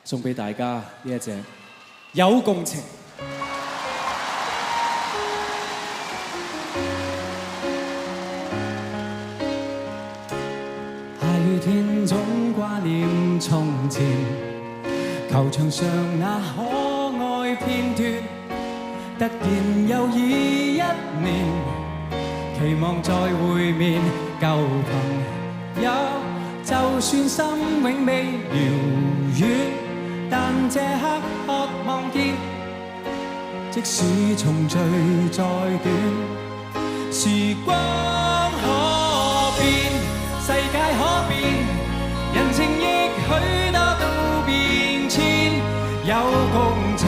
送俾大家呢一隻有共情。下雨天總掛念從前，球場上那可愛片段，突然又已一年，期望再會面舊朋友，就算心永未遙遠，但這刻渴望見，即使重聚再短，時光可變，世界可變，人情亦許多都變遷，有共情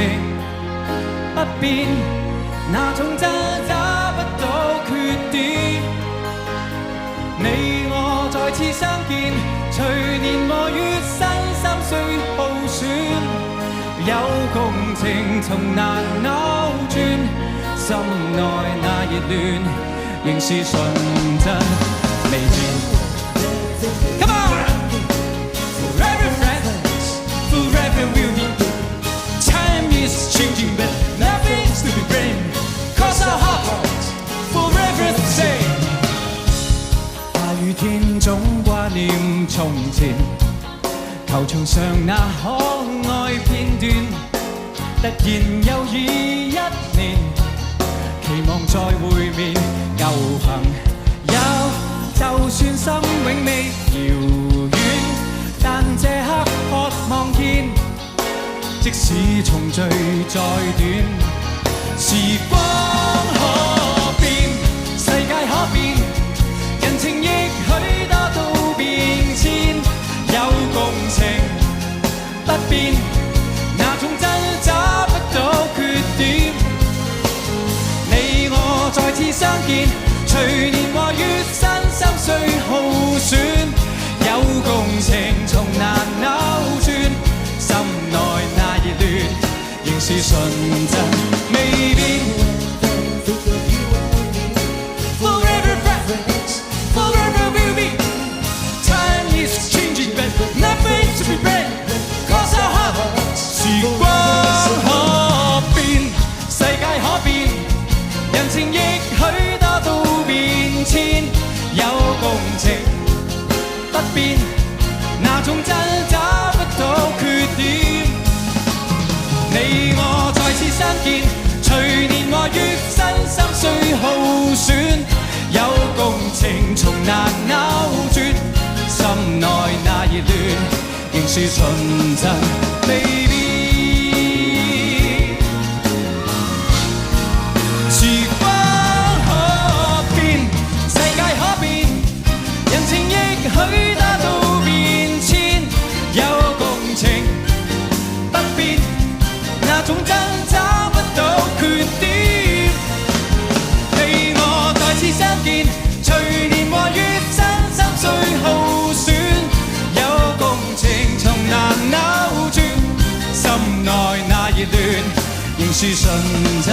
不變，那種真找不到缺點。你我再次相見，隨年和月身心雖耗損，有共情從難扭轉，心內那熱戀仍是純真未變。Come on! Forever friends, forever we'll be. Time is changing, but nothing's to be blamed. 'Cause our hearts forever the same. 下雨天總掛念從前，球場上那可愛片段，突然又已一年，期望再會面舊朋友。就算心永未遙遠，但這刻渴望見，即使重聚再短，時光可變，世界可變，人情亦許多都變遷，有共情不變，那種真找不到缺點。你我再次相見，隨年和月身心雖耗損，有共情從難扭轉，心內那熱戀仍是純真未變。Forever friends, forever we'll be. Time is changing, but nothing's to be blamed. 'Cause our hearts 時光可變，世界可變，人情亦許多都變遷，有共情不變，那種真找不到缺點。你我再次相見，隨年和月身心雖耗損，有共情從難扭轉，心內那熱戀仍是純真未變。時光可變，世界可變，人情亦許多都變遷，有共情不變，那種真找不到缺點。你我再次相見，隨年和月身心雖耗損，有共情從難扭轉，心內那熱戀仍是純真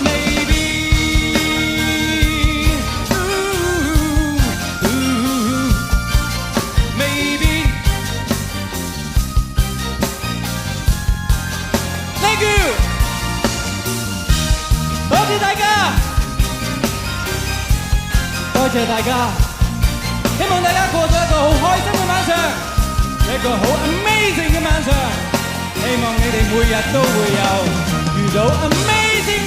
未變。未變。Thank you， 多謝大家，多謝大家，希望大家過咗一個好開心嘅晚上，一個好 amazing 嘅晚上，希望你哋每日都會有遇到 amazing